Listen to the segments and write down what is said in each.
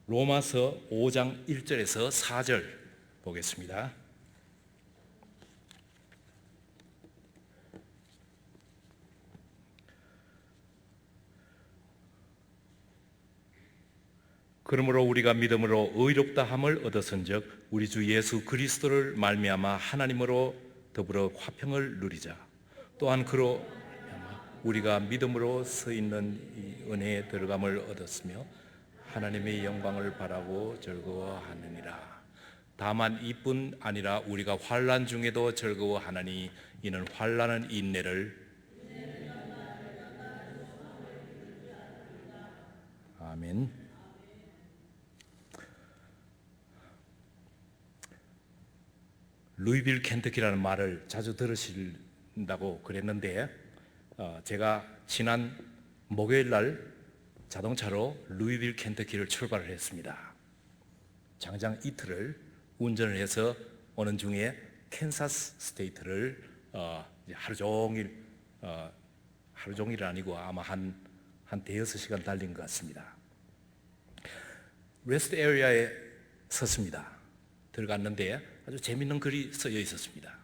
로마서 5장 1절에서 4절 보겠습니다. 그러므로 우리가 믿음으로 의롭다 함을 얻었은즉 우리 주 예수 그리스도를 말미암아 하나님으로 더불어 화평을 누리자. 또한 그로 우리가 믿음으로 서 있는 이 은혜에 들어감을 얻었으며 하나님의 영광을 바라고 즐거워하느니라. 다만 이뿐 아니라 우리가 환난 중에도 즐거워하나니 이는 환난은 인내를. 아멘. 루이빌 켄터키라는 말을 자주 들으신다고 그랬는데 제가 지난 목요일 날 자동차로 루이빌 켄터키를 출발을 했습니다. 장장 이틀을 운전을 해서 오는 중에 캔사스 스테이트를 하루 종일 아니고 아마 한 대여섯 시간 달린 것 같습니다. 레스트 에리아에 섰습니다. 들어갔는데 아주 재밌는 글이 쓰여 있었습니다.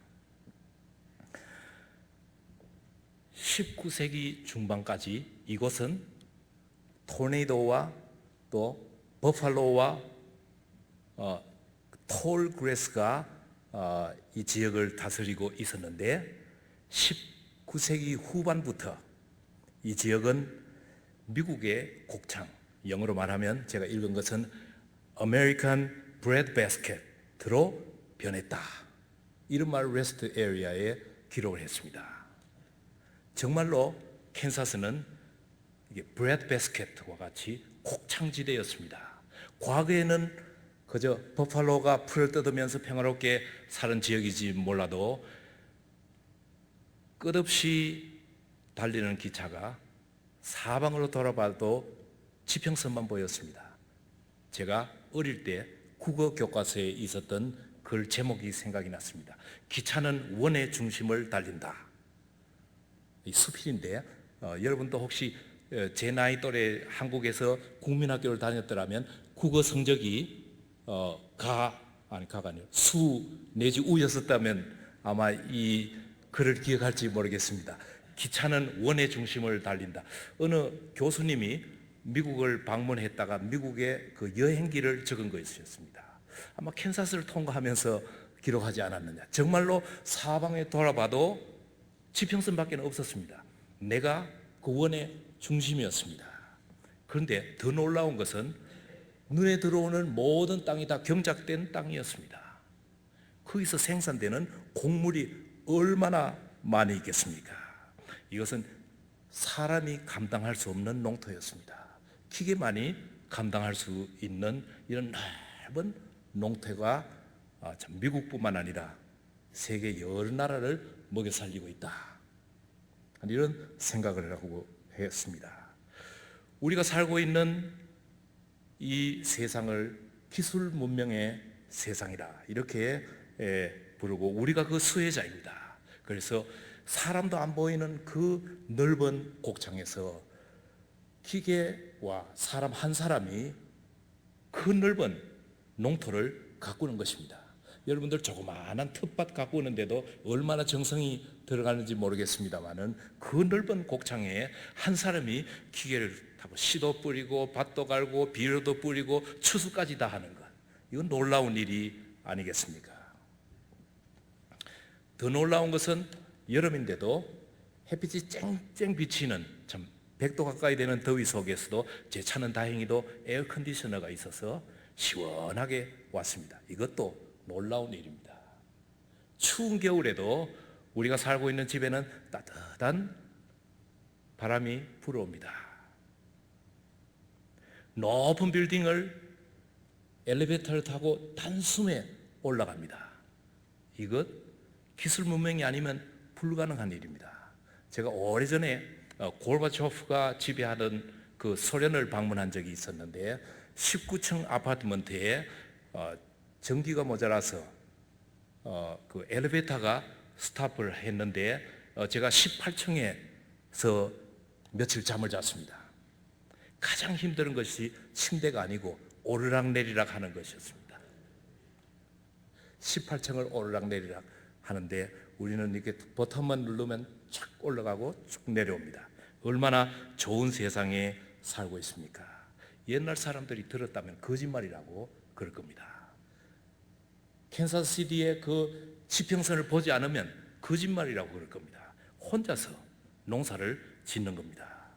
19세기 중반까지 이곳은 토네이도와 또 버팔로와 톨 그레스가 이 지역을 다스리고 있었는데 19세기 후반부터 이 지역은 미국의 곡창, 영어로 말하면 제가 읽은 것은 American Breadbasket로 변했다. 이런 말을 레스트 에리아에 기록을 했습니다. 정말로 캔사스는 이게 브레드바스켓과 같이 곡창지대였습니다. 과거에는 그저 버팔로가 풀을 뜯으면서 평화롭게 사는 지역이지 몰라도 끝없이 달리는 기차가 사방으로 돌아봐도 지평선만 보였습니다. 제가 어릴 때 국어 교과서에 있었던 글 제목이 생각이 났습니다. 기차는 원의 중심을 달린다. 이 수필인데 여러분도 혹시 제 나이 또래 한국에서 국민학교를 다녔더라면 국어 성적이 수 내지 우였었다면 아마 이 글을 기억할지 모르겠습니다. 기차는 원의 중심을 달린다. 어느 교수님이 미국을 방문했다가 미국의 그 여행기를 적은 것이었습니다. 아마 캔사스를 통과하면서 기록하지 않았느냐. 정말로 사방에 돌아봐도 지평선밖에 없었습니다. 내가 그 원의 중심이었습니다. 그런데 더 놀라운 것은 눈에 들어오는 모든 땅이 다 경작된 땅이었습니다. 거기서 생산되는 곡물이 얼마나 많이 있겠습니까? 이것은 사람이 감당할 수 없는 농토였습니다. 기계만이 감당할 수 있는 이런 넓은 농토가 미국뿐만 아니라 세계 여러 나라를 먹여 살리고 있다. 이런 생각을 하고 했습니다. 우리가 살고 있는 이 세상을 기술 문명의 세상이라 이렇게 부르고 우리가 그 수혜자입니다. 그래서 사람도 안 보이는 그 넓은 곡창에서 기계와 사람 한 사람이 그 넓은 농토를 가꾸는 것입니다. 여러분들 조그마한 텃밭 가꾸는데도 얼마나 정성이 들어가는지 모르겠습니다만은 그 넓은 곡창에 한 사람이 기계를 타고 씨도 뿌리고 밭도 갈고 비료도 뿌리고 추수까지 다 하는 것, 이건 놀라운 일이 아니겠습니까? 더 놀라운 것은 여름인데도 햇빛이 쨍쨍 비치는 참 100도 가까이 되는 더위 속에서도 제 차는 다행히도 에어컨디셔너가 있어서 시원하게 왔습니다. 이것도 놀라운 일입니다. 추운 겨울에도 우리가 살고 있는 집에는 따뜻한 바람이 불어옵니다. 높은 빌딩을 엘리베이터를 타고 단숨에 올라갑니다. 이것 기술 문명이 아니면 불가능한 일입니다. 제가 오래전에 고르바초프가 지배하던 그 소련을 방문한 적이 있었는데 19층 아파트먼트에 전기가 모자라서 그 엘리베이터가 스탑을 했는데 제가 18층에서 며칠 잠을 잤습니다. 가장 힘든 것이 침대가 아니고 오르락내리락 하는 것이었습니다. 18층을 오르락내리락 하는데 우리는 이렇게 버튼만 누르면 착 올라가고 쭉 내려옵니다. 얼마나 좋은 세상에 살고 있습니까? 옛날 사람들이 들었다면 거짓말이라고 그럴 겁니다. 캔사스시티의 그 지평선을 보지 않으면 거짓말이라고 그럴 겁니다. 혼자서 농사를 짓는 겁니다.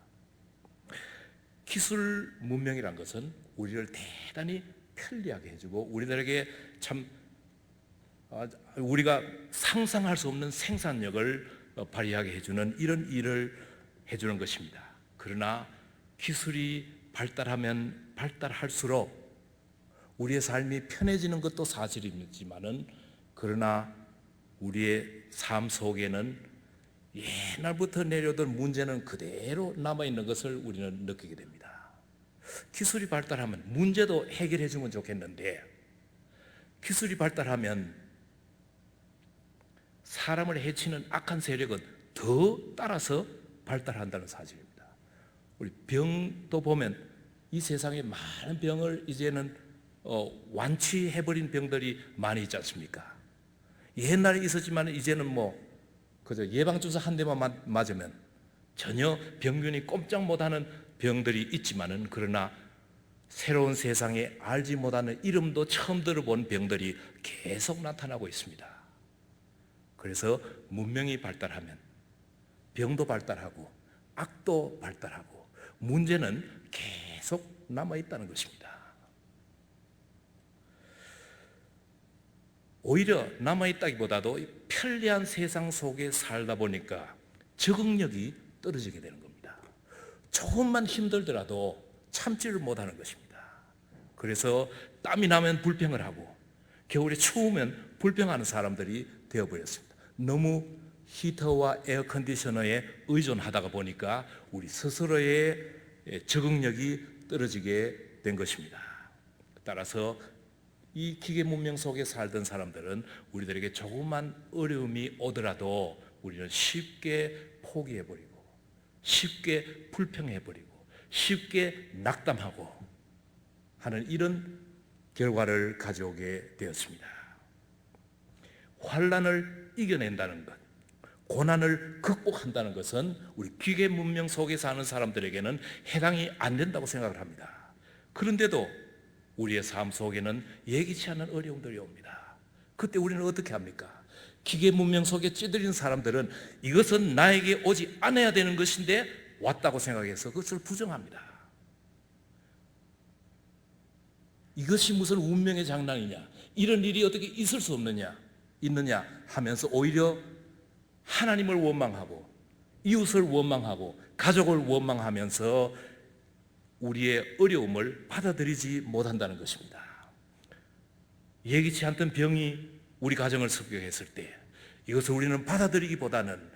기술 문명이란 것은 우리를 대단히 편리하게 해주고 우리들에게 참 우리가 상상할 수 없는 생산력을 발휘하게 해주는 이런 일을 해주는 것입니다. 그러나 기술이 발달하면 발달할수록 우리의 삶이 편해지는 것도 사실이지만은 그러나 우리의 삶 속에는 옛날부터 내려오던 문제는 그대로 남아있는 것을 우리는 느끼게 됩니다. 기술이 발달하면 문제도 해결해 주면 좋겠는데 기술이 발달하면 사람을 해치는 악한 세력은 더 따라서 발달한다는 사실입니다. 우리 병도 보면 이 세상에 많은 병을 이제는 완치해버린 병들이 많이 있지 않습니까? 옛날에 있었지만 이제는 그저 예방주사 한 대만 맞으면 전혀 병균이 꼼짝 못하는 병들이 있지만은 그러나 새로운 세상에 알지 못하는 이름도 처음 들어본 병들이 계속 나타나고 있습니다. 그래서 문명이 발달하면 병도 발달하고 악도 발달하고 문제는 계속 남아있다는 것입니다. 오히려 남아있다기보다도 편리한 세상 속에 살다 보니까 적응력이 떨어지게 되는 겁니다. 조금만 힘들더라도 참지를 못하는 것입니다. 그래서 땀이 나면 불평을 하고 겨울에 추우면 불평하는 사람들이 되어버렸습니다. 너무 히터와 에어컨디셔너에 의존하다가 보니까 우리 스스로의 적응력이 떨어지게 된 것입니다. 따라서 이 기계 문명 속에 살던 사람들은 우리들에게 조금만 어려움이 오더라도 우리는 쉽게 포기해버리고 쉽게 불평해버리고 쉽게 낙담하고 하는 이런 결과를 가져오게 되었습니다. 환난을 이겨낸다는 것, 고난을 극복한다는 것은 우리 기계 문명 속에 사는 사람들에게는 해당이 안 된다고 생각을 합니다. 그런데도 우리의 삶 속에는 예기치 않은 어려움들이 옵니다. 그때 우리는 어떻게 합니까? 기계 문명 속에 찌들인 사람들은 이것은 나에게 오지 않아야 되는 것인데 왔다고 생각해서 그것을 부정합니다. 이것이 무슨 운명의 장난이냐, 이런 일이 어떻게 있을 수 있느냐 하면서 오히려 하나님을 원망하고 이웃을 원망하고 가족을 원망하면서 우리의 어려움을 받아들이지 못한다는 것입니다. 예기치 않던 병이 우리 가정을 습격했을 때 이것을 우리는 받아들이기보다는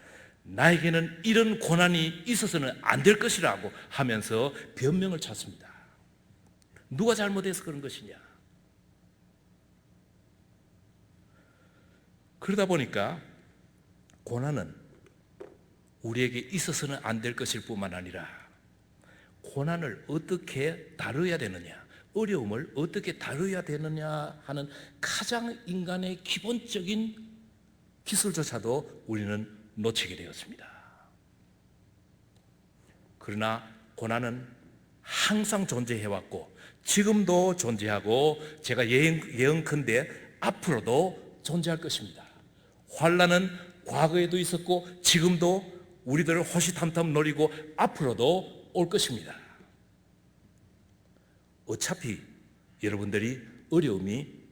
나에게는 이런 고난이 있어서는 안 될 것이라고 하면서 변명을 찾습니다. 누가 잘못해서 그런 것이냐? 그러다 보니까 고난은 우리에게 있어서는 안 될 것일 뿐만 아니라 고난을 어떻게 다뤄야 되느냐, 어려움을 어떻게 다뤄야 되느냐 하는 가장 인간의 기본적인 기술조차도 우리는 놓치게 되었습니다. 그러나 고난은 항상 존재해왔고 지금도 존재하고 제가 예언컨대 앞으로도 존재할 것입니다. 환난은 과거에도 있었고 지금도 우리들을 호시탐탐 노리고 앞으로도 올 것입니다. 어차피 여러분들이 어려움이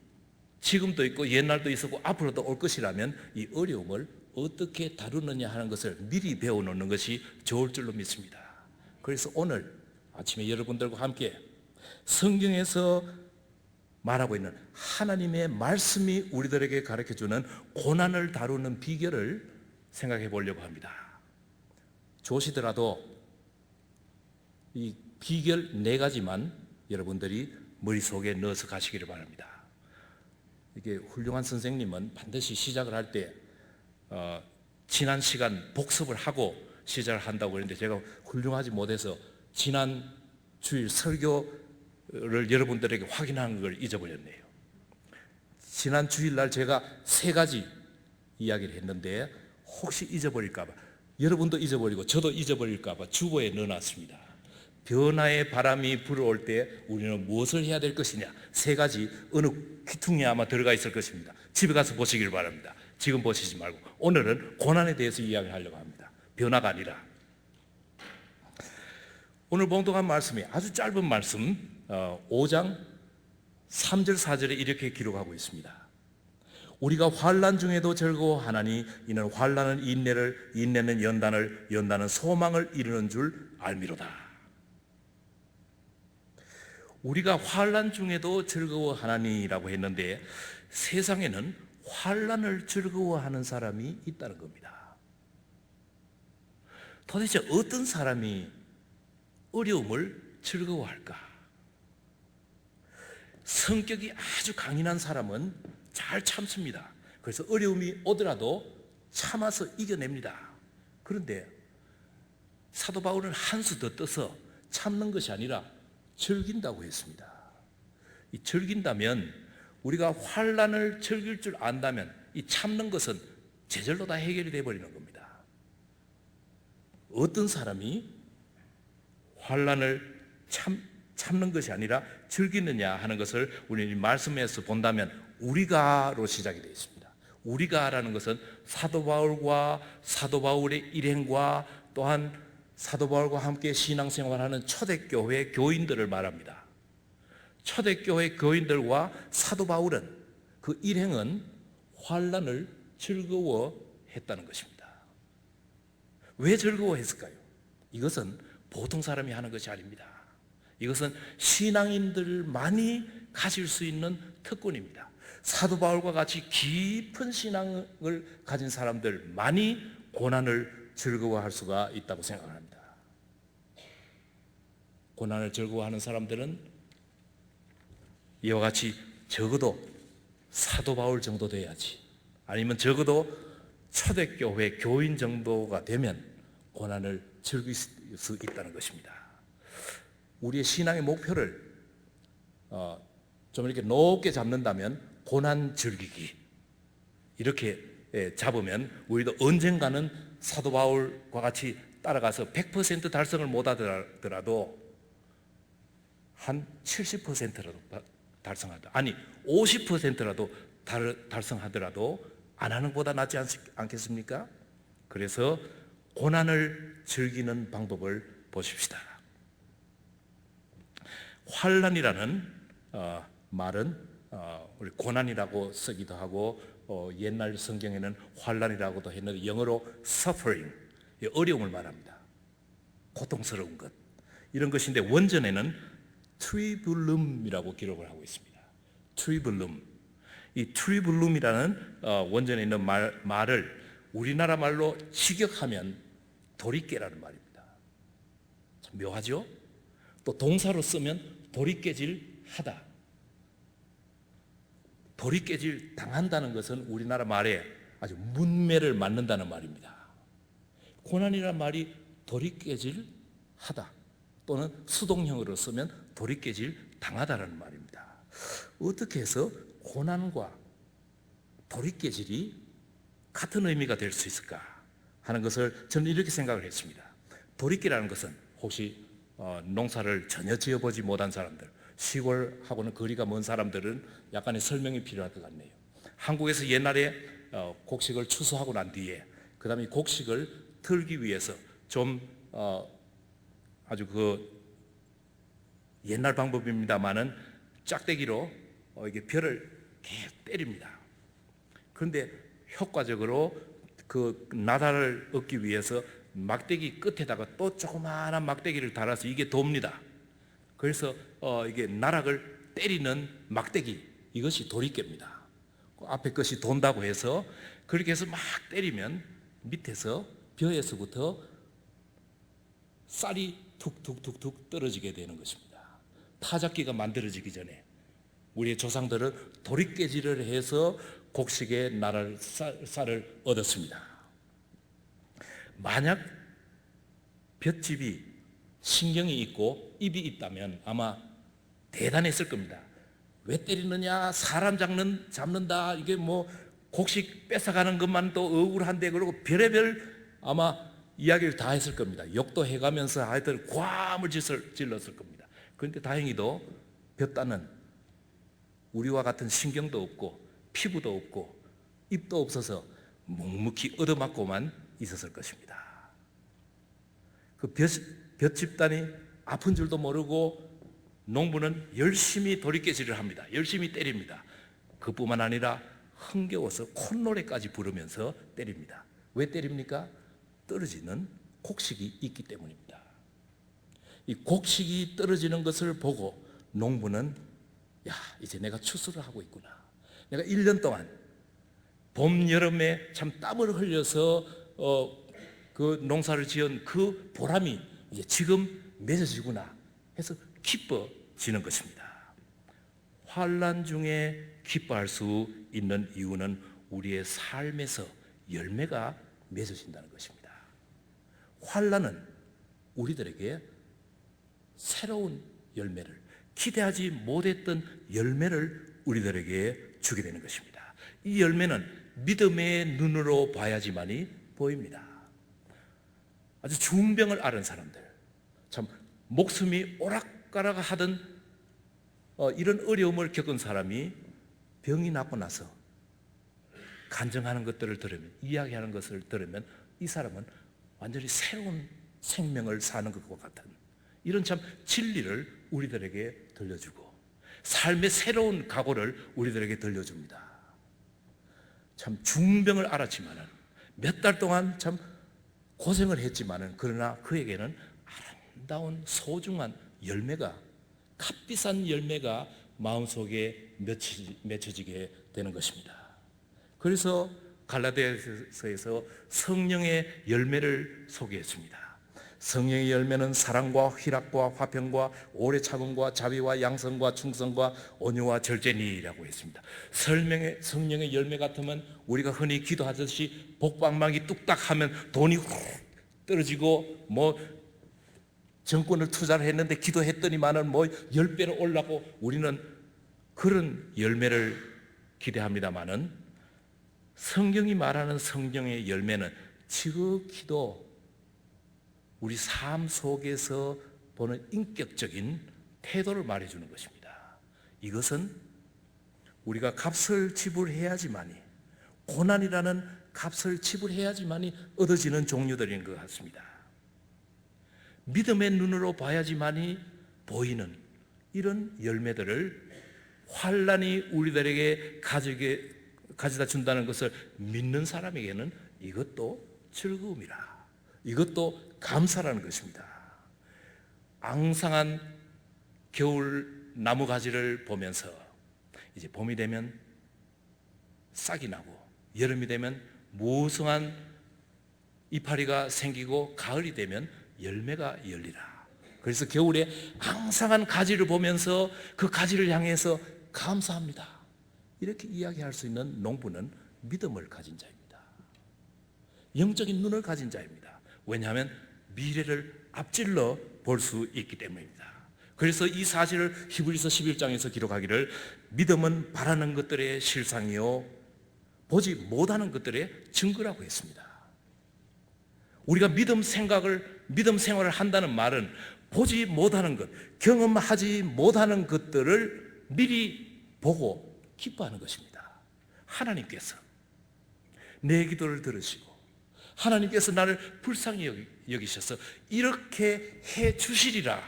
지금도 있고 옛날도 있었고 앞으로도 올 것이라면 이 어려움을 어떻게 다루느냐 하는 것을 미리 배워놓는 것이 좋을 줄로 믿습니다. 그래서 오늘 아침에 여러분들과 함께 성경에서 말하고 있는 하나님의 말씀이 우리들에게 가르쳐주는 고난을 다루는 비결을 생각해 보려고 합니다. 좋으시더라도 이 비결 4가지만 여러분들이 머릿속에 넣어서 가시기를 바랍니다. 이게 훌륭한 선생님은 반드시 시작을 할 때 지난 시간 복습을 하고 시작을 한다고 했는데 제가 훌륭하지 못해서 지난 주일 설교 여러분들에게 확인하는 걸 잊어버렸네요. 지난 주일날 제가 3가지 이야기를 했는데 혹시 잊어버릴까봐, 여러분도 잊어버리고 저도 잊어버릴까봐 주보에 넣어놨습니다. 변화의 바람이 불어올 때 우리는 무엇을 해야 될 것이냐, 3가지 어느 귀퉁이에 아마 들어가 있을 것입니다. 집에 가서 보시길 바랍니다. 지금 보시지 말고. 오늘은 고난에 대해서 이야기를 하려고 합니다. 변화가 아니라. 오늘 봉독한 말씀이 아주 짧은 말씀, 5장 3절 4절에 이렇게 기록하고 있습니다. 우리가 환난 중에도 즐거워하나니 이는 환난은 인내를, 인내는 연단을, 연단은 소망을 이루는 줄 알미로다. 우리가 환난 중에도 즐거워하나니라고 했는데 세상에는 환난을 즐거워하는 사람이 있다는 겁니다. 도대체 어떤 사람이 어려움을 즐거워할까? 성격이 아주 강인한 사람은 잘 참습니다. 그래서 어려움이 오더라도 참아서 이겨냅니다. 그런데 사도 바울은 한 수 더 떠서 참는 것이 아니라 즐긴다고 했습니다. 이 즐긴다면, 우리가 환난을 즐길 줄 안다면 이 참는 것은 제절로 다 해결이 되어버리는 겁니다. 어떤 사람이 환난을 참는 것이 아니라 즐기느냐 하는 것을 우리는 말씀에서 본다면 우리가로 시작이 되어 있습니다. 우리가라는 것은 사도 바울과 사도 바울의 일행과 또한 사도 바울과 함께 신앙생활하는 초대교회 교인들을 말합니다. 초대교회 교인들과 사도 바울은, 그 일행은 환난을 즐거워했다는 것입니다. 왜 즐거워했을까요? 이것은 보통 사람이 하는 것이 아닙니다. 이것은 신앙인들만이 가질 수 있는 특권입니다. 사도 바울과 같이 깊은 신앙을 가진 사람들만이 고난을 즐거워할 수가 있다고 생각합니다. 고난을 즐거워하는 사람들은 이와 같이 적어도 사도 바울 정도 돼야지, 아니면 적어도 초대교회 교인 정도가 되면 고난을 즐길 수 있다는 것입니다. 우리의 신앙의 목표를 좀 이렇게 높게 잡는다면 고난 즐기기, 이렇게 잡으면 우리도 언젠가는 사도 바울과 같이 따라가서 100% 달성을 못 하더라도 한 70%라도 달성하다, 아니 50%라도 달성하더라도 안 하는 것보다 낫지 않겠습니까? 그래서 고난을 즐기는 방법을 보십시다. 환난이라는 말은 우리 고난이라고 쓰기도 하고, 옛날 성경에는 환난이라고도 했는데 영어로 suffering, 어려움을 말합니다. 고통스러운 것, 이런 것인데 원전에는 트리블룸이라고 기록을 하고 있습니다. 트리블룸. 이 트리블룸이라는 원전에 있는 말을 우리나라 말로 직역하면 도리깨라는 말입니다. 참 묘하죠? 또 동사로 쓰면 도리깨질 하다. 도리깨질 당한다는 것은 우리나라 말에 아주 문매를 맞는다는 말입니다. 고난이라는 말이 도리깨질 하다, 또는 수동형으로 쓰면 도리깨질 당하다라는 말입니다. 어떻게 해서 고난과 도리깨질이 같은 의미가 될 수 있을까 하는 것을 저는 이렇게 생각을 했습니다. 도리깨라는 것은 혹시 농사를 전혀 지어보지 못한 사람들, 시골하고는 거리가 먼 사람들은 약간의 설명이 필요할 것 같네요. 한국에서 옛날에 곡식을 추수하고 난 뒤에 그 다음에 곡식을 틀기 위해서 좀 아주 그 옛날 방법입니다만은 짝대기로 이게 벼를 계속 때립니다. 그런데 효과적으로 그 나달을 얻기 위해서 막대기 끝에다가 또 조그마한 막대기를 달아서 이게 돕니다. 그래서 이게 나락을 때리는 막대기, 이것이 도리깨입니다. 그 앞에 것이 돈다고 해서 그렇게 해서 막 때리면 밑에서 벼에서부터 쌀이 툭툭툭툭 떨어지게 되는 것입니다. 타작기가 만들어지기 전에 우리의 조상들은 도리깨질을 해서 곡식에 나를 쌀을 얻었습니다. 만약 볏집이 신경이 있고 입이 있다면 아마 대단했을 겁니다. 왜 때리느냐? 사람 잡는다. 이게 뭐 곡식 뺏어가는 것만도 억울한데, 그러고 별의별 아마 이야기를 다 했을 겁니다. 욕도 해가면서 하여튼 고함을 질렀을 겁니다. 그런데 다행히도 볕다는 우리와 같은 신경도 없고 피부도 없고 입도 없어서 묵묵히 얻어맞고만 있었을 것입니다. 그 볕 집단이 아픈 줄도 모르고 농부는 열심히 도리깨질을 합니다. 열심히 때립니다. 그뿐만 아니라 흥겨워서 콧노래까지 부르면서 때립니다. 왜 때립니까? 떨어지는 곡식이 있기 때문입니다. 이 곡식이 떨어지는 것을 보고 농부는 야, 이제 내가 추수를 하고 있구나. 내가 1년 동안 봄, 여름에 참 땀을 흘려서 그 농사를 지은 그 보람이 이제 지금 맺어지구나 해서 기뻐지는 것입니다. 환난 중에 기뻐할 수 있는 이유는 우리의 삶에서 열매가 맺어진다는 것입니다. 환난은 우리들에게 새로운 열매를, 기대하지 못했던 열매를 우리들에게 주게 되는 것입니다. 이 열매는 믿음의 눈으로 봐야지만이 보입니다. 아주 중병을 앓은 사람들, 참 목숨이 오락가락 하던 이런 어려움을 겪은 사람이 병이 낫고 나서 간증하는 것들을 들으면, 이야기하는 것을 들으면 이 사람은 완전히 새로운 생명을 사는 것과 같은 이런 참 진리를 우리들에게 들려주고 삶의 새로운 각오를 우리들에게 들려줍니다. 참 중병을 앓았지만은 몇 달 동안 참 고생을 했지만은 그러나 그에게는 아름다운 소중한 열매가, 값비싼 열매가 마음속에 맺혀지게 되는 것입니다. 그래서 갈라디아서에서 성령의 열매를 소개했습니다. 성령의 열매는 사랑과 희락과 화평과 오래 참음과 자비와 양성과 충성과 온유와 절제니라고 했습니다. 성령의 열매 같으면 우리가 흔히 기도하듯이 복방망이 뚝딱 하면 돈이 훅 떨어지고 뭐 정권을 투자를 했는데 기도했더니만은 뭐 10배로 올라고 우리는 그런 열매를 기대합니다만은 성경이 말하는 성령의 열매는 지극히도 우리 삶 속에서 보는 인격적인 태도를 말해주는 것입니다. 이것은 우리가 값을 지불해야지만이, 고난이라는 값을 지불해야지만이 얻어지는 종류들인 것 같습니다. 믿음의 눈으로 봐야지만이 보이는 이런 열매들을 환난이 우리들에게 가져다 준다는 것을 믿는 사람에게는 이것도 즐거움이라, 이것도 감사라는 것입니다. 앙상한 겨울 나무 가지를 보면서 이제 봄이 되면 싹이 나고 여름이 되면 무성한 이파리가 생기고 가을이 되면 열매가 열리라. 그래서 겨울에 앙상한 가지를 보면서 그 가지를 향해서 감사합니다. 이렇게 이야기할 수 있는 농부는 믿음을 가진 자입니다. 영적인 눈을 가진 자입니다. 왜냐하면 미래를 앞질러 볼 수 있기 때문입니다. 그래서 이 사실을 히브리서 11장에서 기록하기를 믿음은 바라는 것들의 실상이요 보지 못하는 것들의 증거라고 했습니다. 우리가 믿음 생활을 한다는 말은 보지 못하는 것, 경험하지 못하는 것들을 미리 보고 기뻐하는 것입니다. 하나님께서 내 기도를 들으시고 하나님께서 나를 불쌍히 여기셔서 이렇게 해 주시리라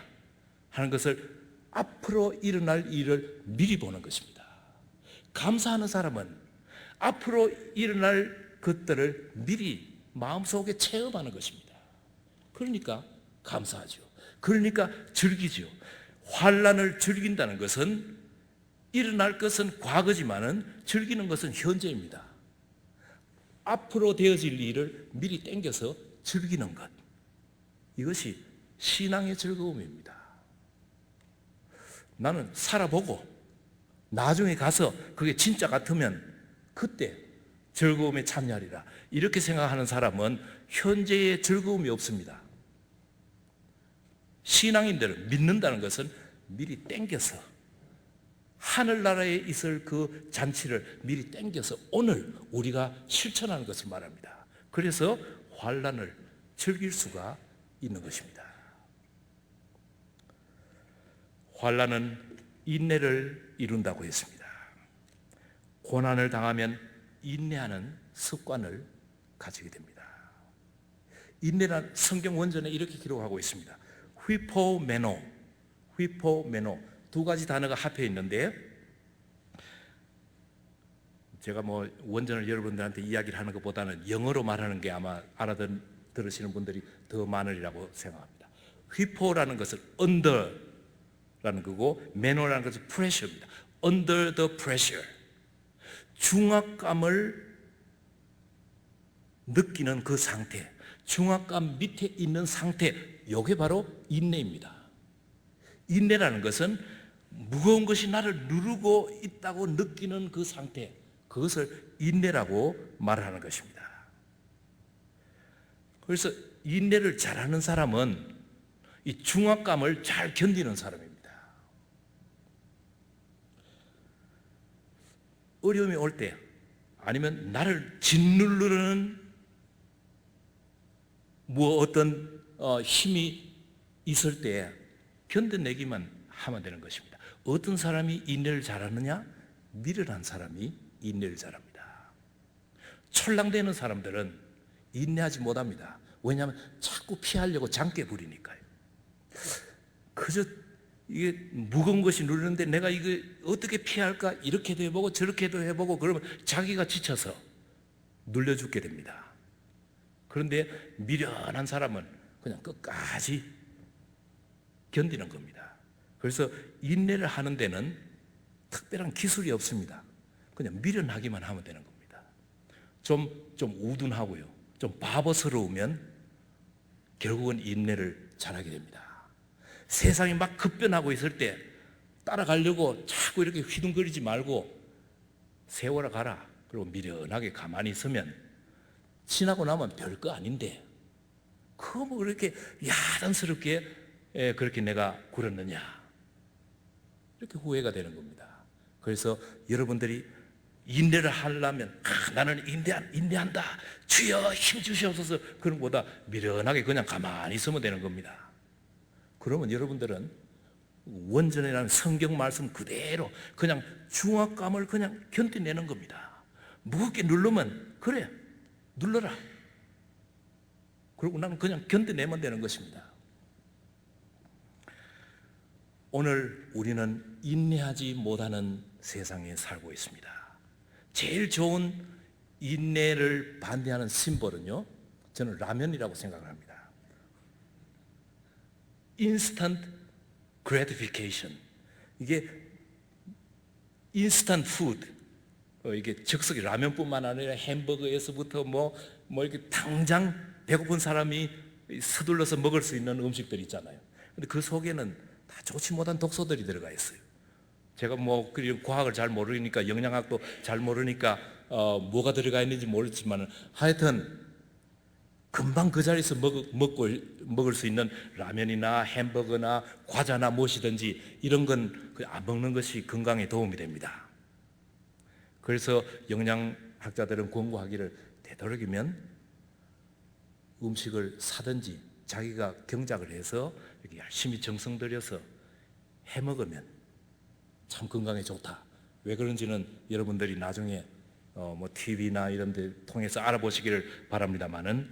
하는 것을 앞으로 일어날 일을 미리 보는 것입니다. 감사하는 사람은 앞으로 일어날 것들을 미리 마음속에 체험하는 것입니다. 그러니까 감사하죠. 그러니까 즐기죠. 환난을 즐긴다는 것은 일어날 것은 과거지만은 즐기는 것은 현재입니다. 앞으로 되어질 일을 미리 땡겨서 즐기는 것, 이것이 신앙의 즐거움입니다. 나는 살아보고 나중에 가서 그게 진짜 같으면 그때 즐거움에 참여하리라, 이렇게 생각하는 사람은 현재의 즐거움이 없습니다. 신앙인들은 믿는다는 것은 미리 땡겨서 하늘나라에 있을 그 잔치를 미리 땡겨서 오늘 우리가 실천하는 것을 말합니다. 그래서 환난을 즐길 수가 있는 것입니다. 환난은 인내를 이룬다고 했습니다. 고난을 당하면 인내하는 습관을 가지게 됩니다. 인내란 성경 원전에 이렇게 기록하고 있습니다. 휘포메노, 휘포메노 두 가지 단어가 합해 있는데, 제가 뭐 원전을 여러분들한테 이야기를 하는 것보다는 영어로 말하는 게 아마 알아들으시는 분들이 더 많으리라고 생각합니다. 휘포라는 것은 under라는 거고, 메노라는 것은 pressure입니다. under the pressure, 중압감을 느끼는 그 상태, 중압감 밑에 있는 상태, 이게 바로 인내입니다. 인내라는 것은 무거운 것이 나를 누르고 있다고 느끼는 그 상태, 그것을 인내라고 말하는 것입니다. 그래서 인내를 잘하는 사람은 이 중압감을 잘 견디는 사람입니다. 어려움이 올 때, 아니면 나를 짓누르는 어떤 힘이 있을 때 견뎌내기만 하면 되는 것입니다. 어떤 사람이 인내를 잘하느냐? 미련한 사람이 인내를 잘합니다. 철랑대는 사람들은 인내하지 못합니다. 왜냐하면 자꾸 피하려고 장깨 부리니까요. 그저 이게 무거운 것이 누르는데 내가 이거 어떻게 피할까? 이렇게도 해보고 저렇게도 해보고 그러면 자기가 지쳐서 눌려 죽게 됩니다. 그런데 미련한 사람은 그냥 끝까지 견디는 겁니다. 그래서 인내를 하는 데는 특별한 기술이 없습니다. 그냥 미련하기만 하면 되는 겁니다. 좀 우둔하고요, 좀 바보스러우면 결국은 인내를 잘하게 됩니다. 세상이 막 급변하고 있을 때 따라가려고 자꾸 이렇게 휘둥거리지 말고 세워라 가라. 그리고 미련하게 가만히 있으면 지나고 나면 별거 아닌데 그거 뭐 그렇게 야단스럽게 그렇게 내가 굴었느냐, 이렇게 후회가 되는 겁니다. 그래서 여러분들이 인내를 하려면 나는 인내한다, 주여 힘 주시옵소서, 그런 것보다 미련하게 그냥 가만히 있으면 되는 겁니다. 그러면 여러분들은 원전이라는 성경 말씀 그대로 그냥 중압감을 그냥 견뎌내는 겁니다. 무겁게 누르면 그래 눌러라, 그리고 나는 그냥 견뎌내면 되는 것입니다. 오늘 우리는 인내하지 못하는 세상에 살고 있습니다. 제일 좋은 인내를 반대하는 심볼은요, 저는 라면이라고 생각을 합니다. Instant gratification. 이게 instant food, 이게 즉석이 라면뿐만 아니라 햄버거에서부터 뭐 이렇게 당장 배고픈 사람이 서둘러서 먹을 수 있는 음식들 있잖아요. 근데 그 속에는 다 좋지 못한 독소들이 들어가 있어요. 제가 뭐 과학을 잘 모르니까, 영양학도 잘 모르니까 뭐가 들어가 있는지 모르지만 하여튼 금방 그 자리에서 먹을 수 있는 라면이나 햄버거나 과자나 무엇이든지 이런 건 안 먹는 것이 건강에 도움이 됩니다. 그래서 영양학자들은 권고하기를 되도록이면 음식을 사든지 자기가 경작을 해서 이렇게 열심히 정성 들여서 해 먹으면 참 건강에 좋다. 왜 그런지는 여러분들이 나중에 뭐 TV나 이런 데 통해서 알아보시기를 바랍니다만은,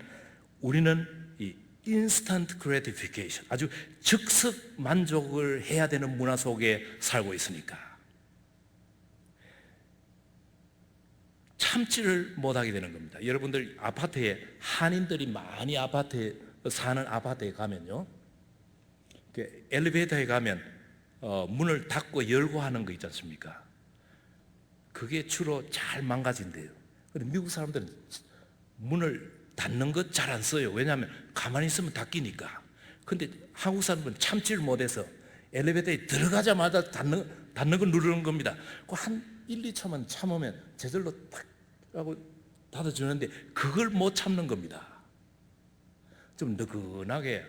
우리는 이 인스턴트 그래티피케이션, 아주 즉석 만족을 해야 되는 문화 속에 살고 있으니까 참지를 못하게 되는 겁니다. 여러분들 아파트에, 한인들이 많이 사는 아파트에 가면요, 그 엘리베이터에 가면 문을 닫고 열고 하는 거 있지 않습니까? 그게 주로 잘 망가진대요. 근데 미국 사람들은 문을 닫는 것 잘 안 써요. 왜냐하면 가만히 있으면 닫히니까. 근데 한국 사람들은 참지를 못해서 엘리베이터에 들어가자마자 닫는 걸 누르는 겁니다. 한 1, 2초만 참으면 저절로 탁 하고 닫아주는데 그걸 못 참는 겁니다. 좀 느긋하게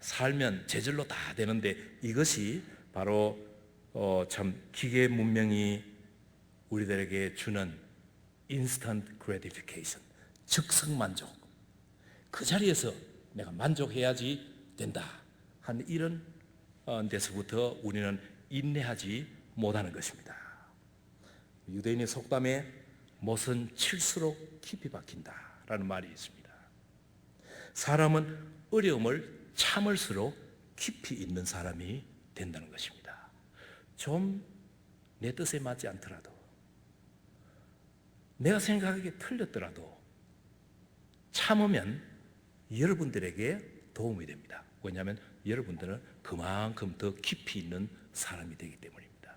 살면 제절로 다 되는데, 이것이 바로 참 기계 문명이 우리들에게 주는 instant gratification, 즉석 만족, 그 자리에서 내가 만족해야지 된다 하는 이런 데서부터 우리는 인내하지 못하는 것입니다. 유대인의 속담에 못은 칠수록 깊이 박힌다라는 말이 있습니다. 사람은 어려움을 참을수록 깊이 있는 사람이 된다는 것입니다. 좀 내 뜻에 맞지 않더라도, 내가 생각하기에 틀렸더라도 참으면 여러분들에게 도움이 됩니다. 왜냐하면 여러분들은 그만큼 더 깊이 있는 사람이 되기 때문입니다.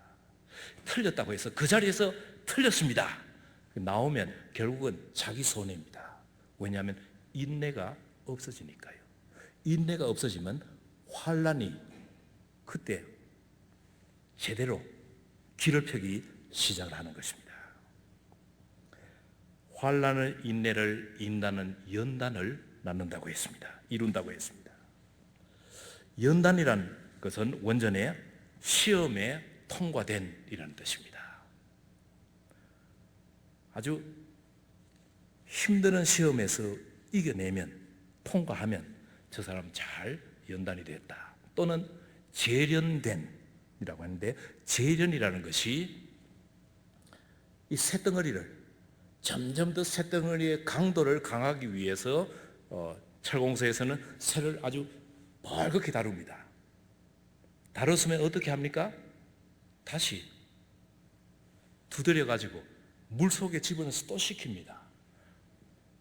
틀렸다고 해서 그 자리에서 틀렸습니다 나오면 결국은 자기 손해입니다. 왜냐하면 인내가 없어지니까요. 인내가 없어지면 환란이 그때 제대로 길을 펴기 시작을 하는 것입니다. 환란을 인내를 인다는 연단을 낳는다고 했습니다. 이룬다고 했습니다. 연단이란 것은 원전에 시험에 통과된 이라는 뜻입니다. 아주 힘드는 시험에서 이겨내면, 통과하면 저 사람 잘 연단이 됐다, 또는 재련된 이라고 하는데, 재련이라는 것이 이 쇳덩어리를 점점 더 쇳덩어리의 강도를 강하기 위해서 철공소에서는 쇠를 아주 벌겋게 다룹니다. 다뤘으면 어떻게 합니까? 다시 두드려 가지고 물 속에 집어넣어서 또 식힙니다.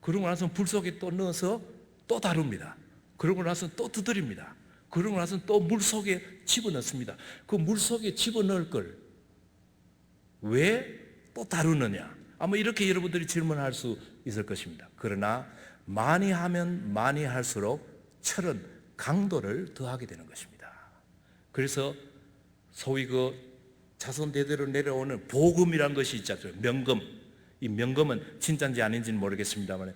그러고 나서 불 속에 또 넣어서 또 다룹니다. 그러고 나서 또 두드립니다. 그러고 나서 또 물 속에 집어넣습니다. 그 물 속에 집어넣을 걸 왜 또 다루느냐? 아마 이렇게 여러분들이 질문할 수 있을 것입니다. 그러나 많이 하면 많이 할수록 철은 강도를 더하게 되는 것입니다. 그래서 소위 그 자손 대대로 내려오는 보금이라는 것이 있죠. 명금. 이 명금은 진짜인지 아닌지는 모르겠습니다만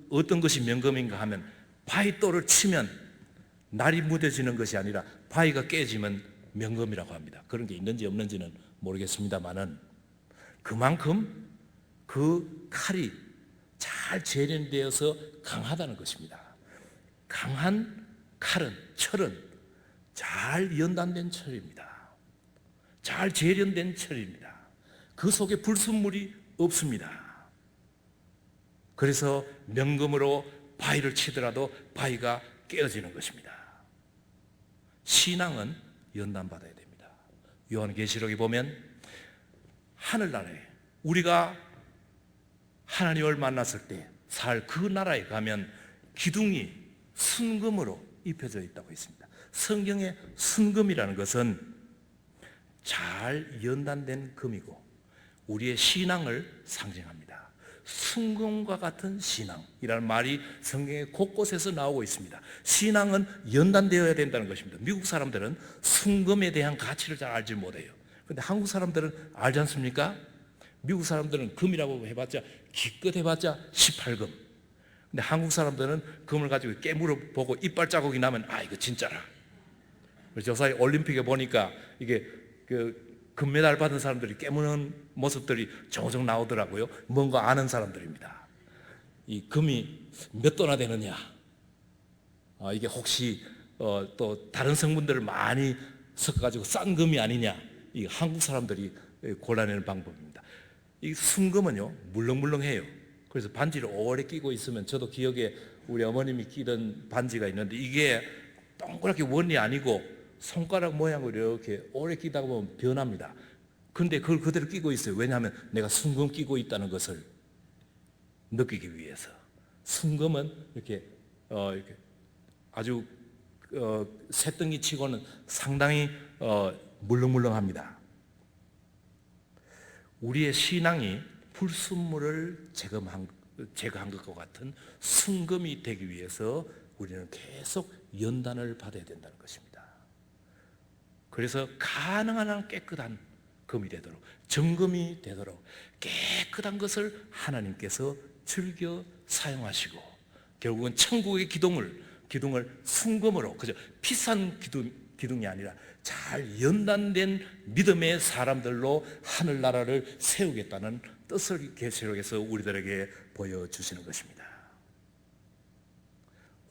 어떤 것이 명금인가 하면 바위돌을 치면 날이 무뎌지는 것이 아니라 바위가 깨지면 명금이라고 합니다. 그런 게 있는지 없는지는 모르겠습니다만은 그만큼 그 칼이 잘 재련되어서 강하다는 것입니다. 강한 칼은, 철은 잘 연단된 철입니다. 잘 재련된 철입니다. 그 속에 불순물이 없습니다. 그래서 명금으로 바위를 치더라도 바위가 깨어지는 것입니다. 신앙은 연단받아야 됩니다. 요한계시록에 보면 하늘나라에 우리가 하나님을 만났을 때 살 그 나라에 가면 기둥이 순금으로 입혀져 있다고 했습니다. 성경의 순금이라는 것은 잘 연단된 금이고 우리의 신앙을 상징합니다. 순금과 같은 신앙이라는 말이 성경의 곳곳에서 나오고 있습니다. 신앙은 연단되어야 된다는 것입니다. 미국 사람들은 순금에 대한 가치를 잘 알지 못해요. 그런데 한국 사람들은 알지 않습니까? 미국 사람들은 금이라고 해봤자 기껏 해봤자 18금. 근데 한국 사람들은 금을 가지고 깨물어 보고 이빨 자국이 나면 아 이거 진짜라. 저 사이 올림픽에 보니까 이게 그 금메달 받은 사람들이 깨무는 모습들이 종종 나오더라고요. 뭔가 아는 사람들입니다. 이 금이 몇 도나 되느냐? 이게 혹시 또 다른 성분들을 많이 섞어가지고 싼 금이 아니냐? 이 한국 사람들이 골라내는 방법입니다. 이 순금은요 물렁물렁해요. 그래서 반지를 오래 끼고 있으면 저도 기억에 우리 어머님이 끼던 반지가 있는데 이게 동그랗게 원이 아니고 손가락 모양으로 이렇게 오래 끼다 보면 변합니다. 그런데 그걸 그대로 끼고 있어요. 왜냐하면 내가 순금 끼고 있다는 것을 느끼기 위해서. 순금은 이렇게 아주 새덩이 치고는 상당히 물렁물렁합니다. 우리의 신앙이 불순물을 제거한 것과 같은 순금이 되기 위해서 우리는 계속 연단을 받아야 된다는 것입니다. 그래서 가능한 한 깨끗한 금이 되도록, 정금이 되도록 깨끗한 것을 하나님께서 즐겨 사용하시고 결국은 천국의 기둥을 순금으로, 그죠? 비싼 기둥이 아니라 잘 연단된 믿음의 사람들로 하늘나라를 세우겠다는 뜻을 계시록에서 우리들에게 보여주시는 것입니다.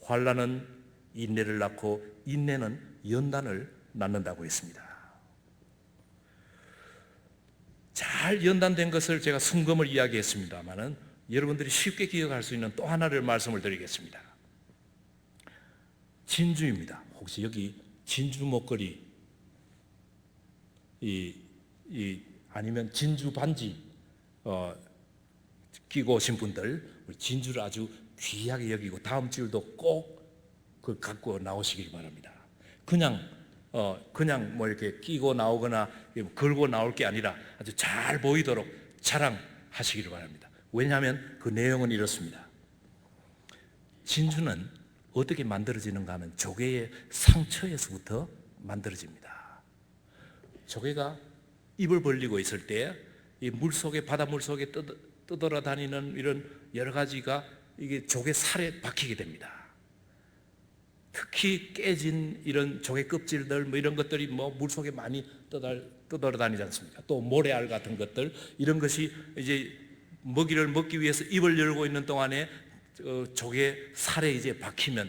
환난은 인내를 낳고 인내는 연단을 낳는다고 했습니다. 잘 연단된 것을 제가 순금을 이야기했습니다마는 여러분들이 쉽게 기억할 수 있는 또 하나를 말씀을 드리겠습니다. 진주입니다. 혹시 여기 진주 목걸이 아니면 진주 반지 끼고 오신 분들, 진주를 아주 귀하게 여기고 다음 주일도 꼭 그걸 갖고 나오시길 바랍니다. 그냥 뭐 이렇게 끼고 나오거나 걸고 나올 게 아니라 아주 잘 보이도록 자랑하시기를 바랍니다. 왜냐하면 그 내용은 이렇습니다. 진주는 어떻게 만들어지는가 하면 조개의 상처에서부터 만들어집니다. 조개가 입을 벌리고 있을 때 이 물속에, 바닷물 속에 떠돌아다니는 이런 여러 가지가 이게 조개 살에 박히게 됩니다. 특히 깨진 이런 조개 껍질들 뭐 이런 것들이 뭐 물속에 많이 떠돌아다니지 않습니까? 또 모래알 같은 것들, 이런 것이 이제 먹이를 먹기 위해서 입을 열고 있는 동안에 조개 살에 이제 박히면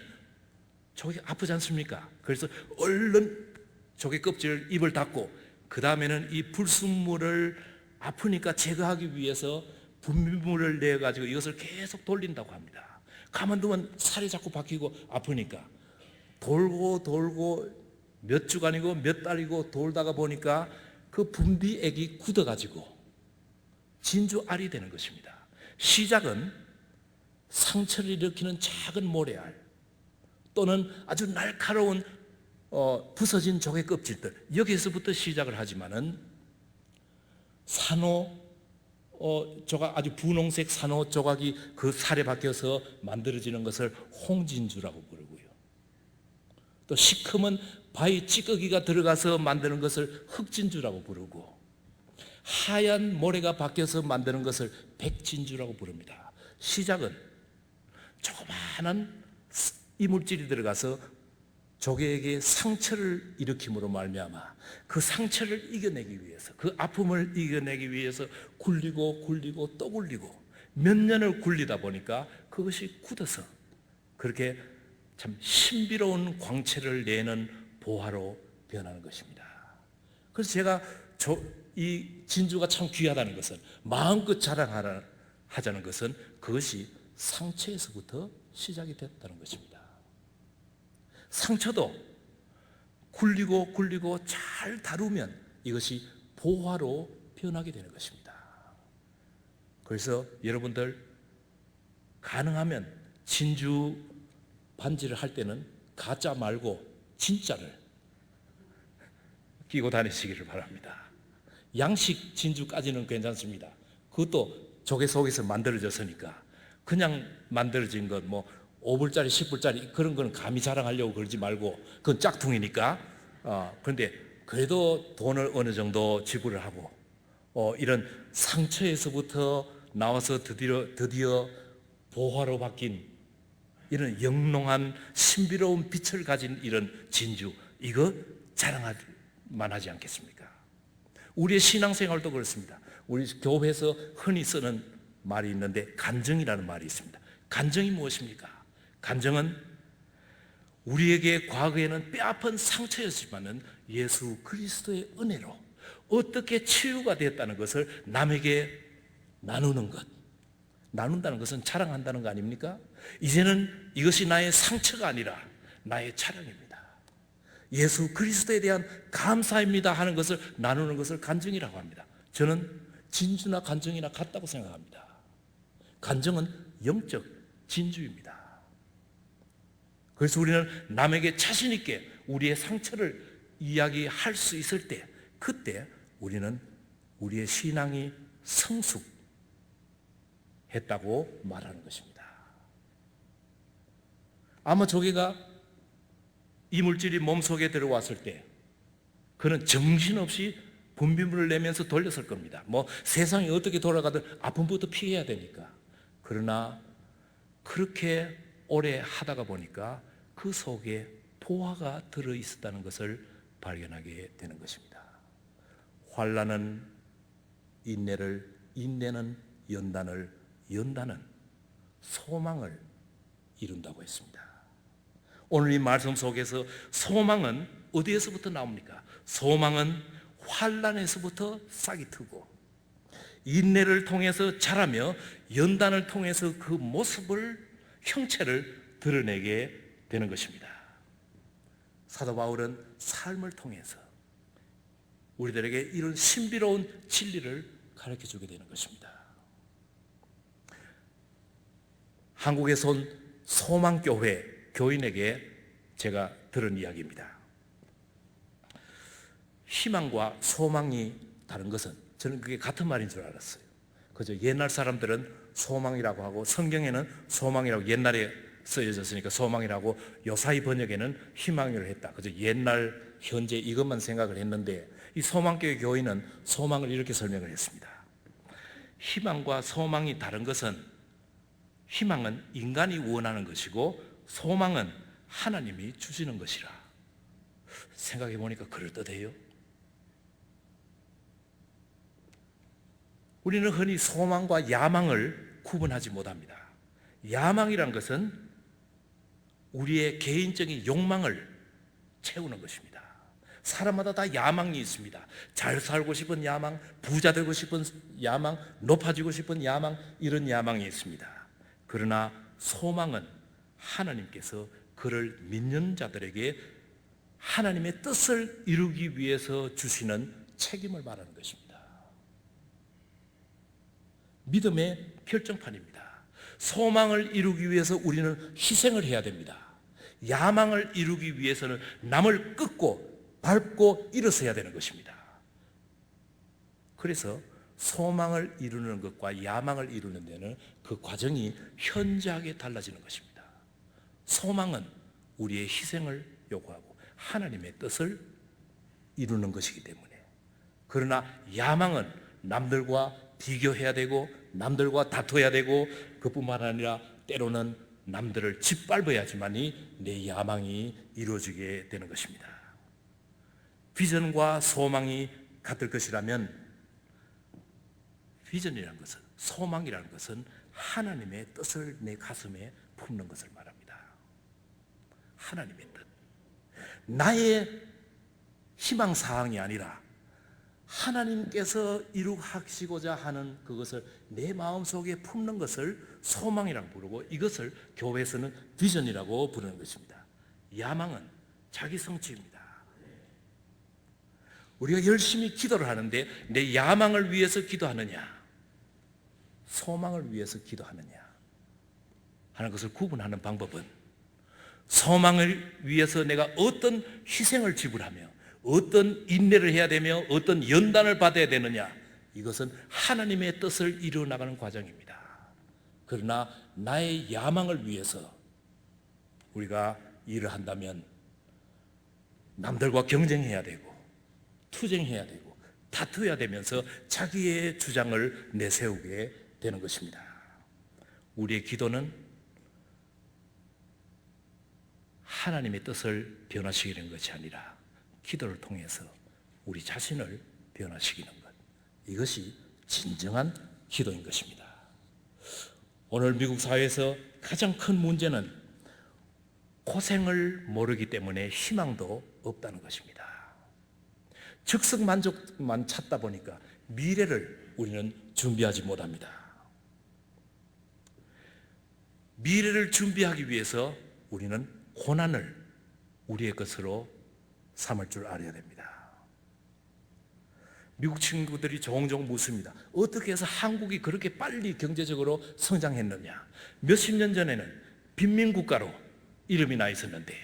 조개가 아프지 않습니까? 그래서 얼른 조개 껍질 입을 닫고 그 다음에는 이 불순물을 아프니까 제거하기 위해서 분비물을 내 가지고 이것을 계속 돌린다고 합니다. 가만두면 살이 자꾸 박히고 아프니까 돌고 몇 주간이고 몇 달이고 돌다가 보니까 그 분비액이 굳어가지고 진주알이 되는 것입니다. 시작은 상처를 일으키는 작은 모래알 또는 아주 날카로운 부서진 조개 껍질들, 여기에서부터 시작을 하지만은 산호 조각, 아주 분홍색 산호 조각이 그 살에 박혀서 만들어지는 것을 홍진주라고 부르고요. 또 시커먼 바위 찌꺼기가 들어가서 만드는 것을 흑진주라고 부르고, 하얀 모래가 박혀서 만드는 것을 백진주라고 부릅니다. 시작은 조그마한 이물질이 들어가서 조개에게 상처를 일으킴으로 말미암아 그 상처를 이겨내기 위해서, 그 아픔을 이겨내기 위해서 굴리고 또 굴리고 몇 년을 굴리다 보니까 그것이 굳어서 그렇게 참 신비로운 광채를 내는 보화로 변하는 것입니다. 그래서 제가 이 진주가 참 귀하다는 것은, 마음껏 자랑하자는 것은 그것이 상처에서부터 시작이 됐다는 것입니다. 상처도 굴리고 잘 다루면 이것이 보화로 변하게 되는 것입니다. 그래서 여러분들 가능하면 진주 반지를 할 때는 가짜 말고 진짜를 끼고 다니시기를 바랍니다. 양식 진주까지는 괜찮습니다. 그것도 조개 속에서 만들어졌으니까 그냥 만들어진 것 뭐 5불짜리 10불짜리 그런 거는 감히 자랑하려고 그러지 말고 그건 짝퉁이니까. 그런데 그래도 돈을 어느 정도 지불을 하고 이런 상처에서부터 나와서 드디어 보화로 바뀐 이런 영롱한 신비로운 빛을 가진 이런 진주, 이거 자랑할 만하지 않겠습니까? 우리의 신앙생활도 그렇습니다. 우리 교회에서 흔히 쓰는 말이 있는데 간증이라는 말이 있습니다. 간증이 무엇입니까? 간증은 우리에게 과거에는 뼈아픈 상처였지만은 예수 그리스도의 은혜로 어떻게 치유가 되었다는 것을 남에게 나누는 것. 나눈다는 것은 자랑한다는 거 아닙니까? 이제는 이것이 나의 상처가 아니라 나의 자랑입니다. 예수 그리스도에 대한 감사입니다 하는 것을 나누는 것을 간증이라고 합니다. 저는 진주나 간증이나 같다고 생각합니다. 간증은 영적 진주입니다. 그래서 우리는 남에게 자신 있게 우리의 상처를 이야기할 수 있을 때, 그때 우리는 우리의 신앙이 성숙했다고 말하는 것입니다. 아마 조개가 이물질이 몸속에 들어왔을 때 그는 정신없이 분비물을 내면서 돌렸을 겁니다. 뭐 세상이 어떻게 돌아가든 아픔부터 피해야 되니까. 그러나 그렇게 오래 하다가 보니까 그 속에 보화가 들어있었다는 것을 발견하게 되는 것입니다. 환난은 인내를, 인내는 연단을, 연단은 소망을 이룬다고 했습니다. 오늘 이 말씀 속에서 소망은 어디에서부터 나옵니까? 소망은 환난에서부터 싹이 트고 인내를 통해서 자라며 연단을 통해서 그 모습을, 형체를 드러내게 되는 것입니다. 사도 바울은 삶을 통해서 우리들에게 이런 신비로운 진리를 가르쳐주게 되는 것입니다. 한국에서 온 소망교회 교인에게 제가 들은 이야기입니다. 희망과 소망이 다른 것은 저는 그게 같은 말인 줄 알았어요. 그저 옛날 사람들은 소망이라고 하고 성경에는 소망이라고 옛날에 쓰여졌으니까 소망이라고 요사이 번역에는 희망이라고 했다. 그저 옛날, 현재 이것만 생각을 했는데 이 소망교회 교인은 소망을 이렇게 설명을 했습니다. 희망과 소망이 다른 것은 희망은 인간이 원하는 것이고 소망은 하나님이 주시는 것이라. 생각해 보니까 그럴듯해요. 우리는 흔히 소망과 야망을 구분하지 못합니다. 야망이란 것은 우리의 개인적인 욕망을 채우는 것입니다. 사람마다 다 야망이 있습니다. 잘 살고 싶은 야망, 부자 되고 싶은 야망, 높아지고 싶은 야망, 이런 야망이 있습니다. 그러나 소망은 하나님께서 그를 믿는 자들에게 하나님의 뜻을 이루기 위해서 주시는 책임을 말하는 것입니다. 믿음의 결정판입니다. 소망을 이루기 위해서 우리는 희생을 해야 됩니다. 야망을 이루기 위해서는 남을 꺾고 밟고 일어서야 되는 것입니다. 그래서 소망을 이루는 것과 야망을 이루는 데는 그 과정이 현저하게 달라지는 것입니다. 소망은 우리의 희생을 요구하고 하나님의 뜻을 이루는 것이기 때문에. 그러나 야망은 남들과 비교해야 되고 남들과 다퉈야 되고 그뿐만 아니라 때로는 남들을 짓밟아야지만이 내 야망이 이루어지게 되는 것입니다. 비전과 소망이 같을 것이라면 비전이라는 것은, 소망이라는 것은 하나님의 뜻을 내 가슴에 품는 것을 말합니다. 하나님의 뜻. 나의 희망사항이 아니라 하나님께서 이루시고자 하는 그것을 내 마음속에 품는 것을 소망이라고 부르고 이것을 교회에서는 비전이라고 부르는 것입니다. 야망은 자기 성취입니다. 우리가 열심히 기도를 하는데 내 야망을 위해서 기도하느냐, 소망을 위해서 기도하느냐 하는 것을 구분하는 방법은 소망을 위해서 내가 어떤 희생을 지불하며 어떤 인내를 해야 되며 어떤 연단을 받아야 되느냐, 이것은 하나님의 뜻을 이루어 나가는 과정입니다. 그러나 나의 야망을 위해서 우리가 일을 한다면 남들과 경쟁해야 되고 투쟁해야 되고 다투어야 되면서 자기의 주장을 내세우게 되는 것입니다. 우리의 기도는 하나님의 뜻을 변화시키는 것이 아니라 기도를 통해서 우리 자신을 변화시키는 것, 이것이 진정한 기도인 것입니다. 오늘 미국 사회에서 가장 큰 문제는 고생을 모르기 때문에 희망도 없다는 것입니다. 즉석 만족만 찾다 보니까 미래를 우리는 준비하지 못합니다. 미래를 준비하기 위해서 우리는 고난을 우리의 것으로 삼을 줄 알아야 됩니다. 미국 친구들이 종종 묻습니다. 어떻게 해서 한국이 그렇게 빨리 경제적으로 성장했느냐. 몇십 년 전에는 빈민국가로 이름이 나 있었는데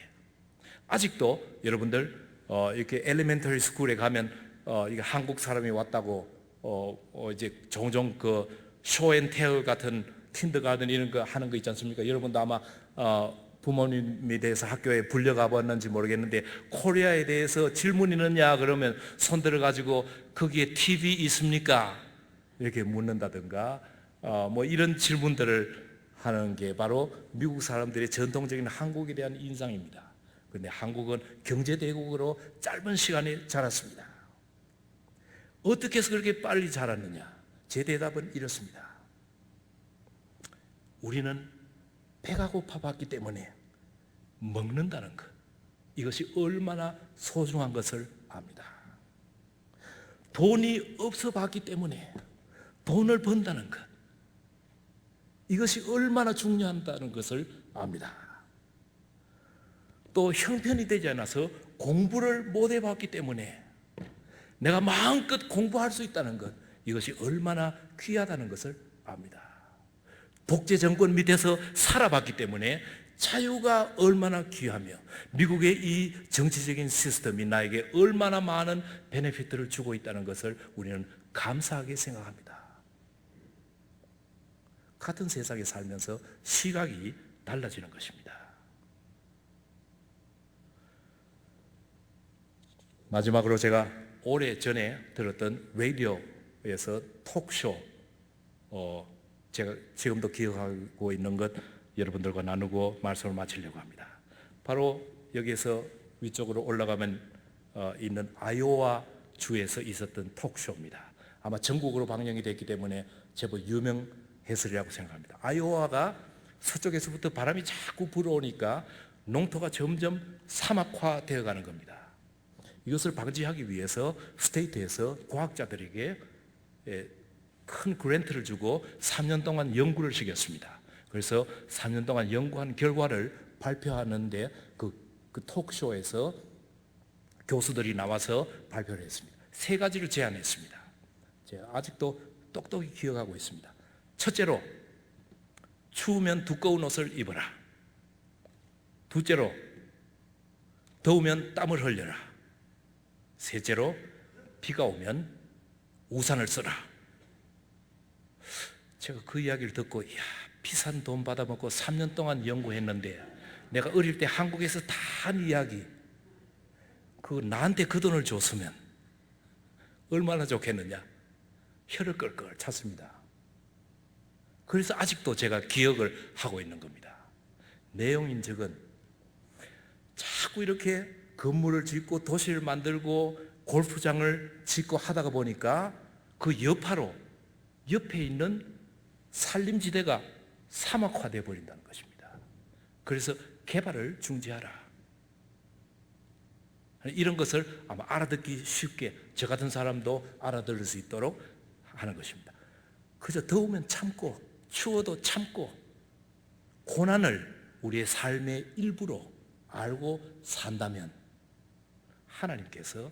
아직도 여러분들 이렇게 엘리멘터리 스쿨에 가면 이게 한국 사람이 왔다고 이제 종종 그 쇼앤텔 같은 킨더가든 이런 거 하는 거 있지 않습니까? 여러분도 아마 부모님에 대해서 학교에 불려가 봤는지 모르겠는데 코리아에 대해서 질문 있느냐 그러면 손 들어가지고 거기에 TV 있습니까? 이렇게 묻는다든가 뭐 이런 질문들을 하는 게 바로 미국 사람들의 전통적인 한국에 대한 인상입니다. 그런데 한국은 경제대국으로 짧은 시간에 자랐습니다. 어떻게 해서 그렇게 빨리 자랐느냐? 제 대답은 이렇습니다. 우리는 배가 고파봤기 때문에 먹는다는 것, 이것이 얼마나 소중한 것을 압니다. 돈이 없어 봤기 때문에 돈을 번다는 것, 이것이 얼마나 중요하다는 것을 압니다. 또 형편이 되지 않아서 공부를 못 해봤기 때문에 내가 마음껏 공부할 수 있다는 것, 이것이 얼마나 귀하다는 것을 압니다. 독재 정권 밑에서 살아봤기 때문에 자유가 얼마나 귀하며 미국의 이 정치적인 시스템이 나에게 얼마나 많은 베네피트를 주고 있다는 것을 우리는 감사하게 생각합니다. 같은 세상에 살면서 시각이 달라지는 것입니다. 마지막으로 제가 오래전에 들었던 라디오에서 톡쇼, 제가 지금도 기억하고 있는 것 여러분들과 나누고 말씀을 마치려고 합니다. 바로 여기에서 위쪽으로 올라가면 있는 아이오와 주에서 있었던 톡쇼입니다. 아마 전국으로 방영이 됐기 때문에 제법 유명했으리라고 생각합니다. 아이오와가 서쪽에서부터 바람이 자꾸 불어오니까 농토가 점점 사막화되어 가는 겁니다. 이것을 방지하기 위해서 스테이트에서 과학자들에게 큰 그랜트를 주고 3년 동안 연구를 시켰습니다. 그래서 3년 동안 연구한 결과를 발표하는데 그 톡쇼에서 교수들이 나와서 발표를 했습니다. 3가지를 제안했습니다. 제가 아직도 똑똑히 기억하고 있습니다. 첫째로, 추우면 두꺼운 옷을 입어라. 둘째로, 더우면 땀을 흘려라. 셋째로, 비가 오면 우산을 써라. 제가 그 이야기를 듣고, 이야, 비싼 돈 받아먹고 3년 동안 연구했는데 내가 어릴 때 한국에서 다 한 이야기, 나한테 그 돈을 줬으면 얼마나 좋겠느냐, 혀를 끌끌 찼습니다. 그래서 아직도 제가 기억을 하고 있는 겁니다. 내용인즉은 자꾸 이렇게 건물을 짓고 도시를 만들고 골프장을 짓고 하다가 보니까 그 여파로 옆에 있는 산림지대가 사막화되어 버린다는 것입니다. 그래서 개발을 중지하라. 이런 것을 아마 알아듣기 쉽게 저 같은 사람도 알아들을 수 있도록 하는 것입니다. 그저 더우면 참고 추워도 참고 고난을 우리의 삶의 일부로 알고 산다면 하나님께서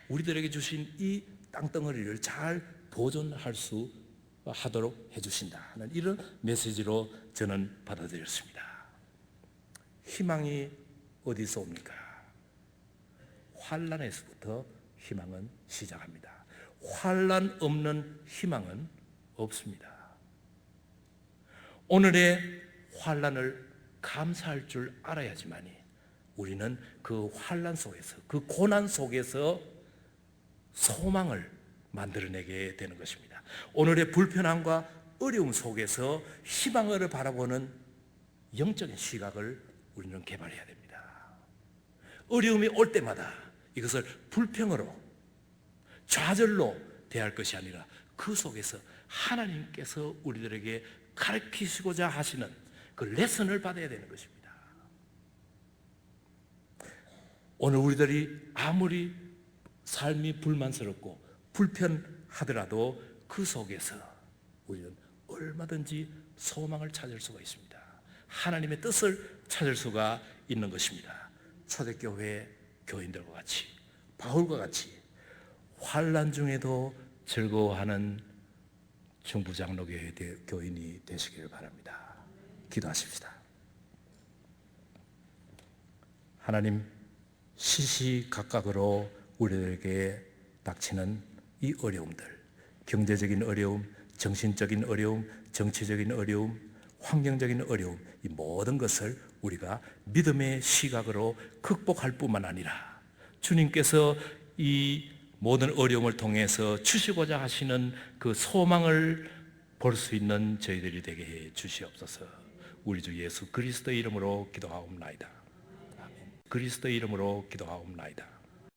우리들에게 주신 이 땅덩어리를 잘 보존할 수 하도록 해주신다 하는 이런 메시지로 저는 받아들였습니다. 희망이 어디서 옵니까? 환난에서부터 희망은 시작합니다. 환난 없는 희망은 없습니다. 오늘의 환난을 감사할 줄 알아야지만이 우리는 그 환난 속에서, 그 고난 속에서 소망을 만들어내게 되는 것입니다. 오늘의 불편함과 어려움 속에서 희망을 바라보는 영적인 시각을 우리는 개발해야 됩니다. 어려움이 올 때마다 이것을 불평으로, 좌절로 대할 것이 아니라 그 속에서 하나님께서 우리들에게 가르치시고자 하시는 그 레슨을 받아야 되는 것입니다. 오늘 우리들이 아무리 삶이 불만스럽고 불편하더라도 그 속에서 우리는 얼마든지 소망을 찾을 수가 있습니다. 하나님의 뜻을 찾을 수가 있는 것입니다. 초대교회 교인들과 같이, 바울과 같이 환난 중에도 즐거워하는 중부장로교회 교인이 되시기를 바랍니다. 기도하십시다. 하나님, 시시각각으로 우리에게 닥치는 이 어려움들, 경제적인 어려움, 정신적인 어려움, 정치적인 어려움, 환경적인 어려움, 이 모든 것을 우리가 믿음의 시각으로 극복할 뿐만 아니라 주님께서 이 모든 어려움을 통해서 주시고자 하시는 그 소망을 볼 수 있는 저희들이 되게 해 주시옵소서. 우리 주 예수 그리스도의 이름으로 기도하옵나이다. 그리스도의 이름으로 기도하옵나이다.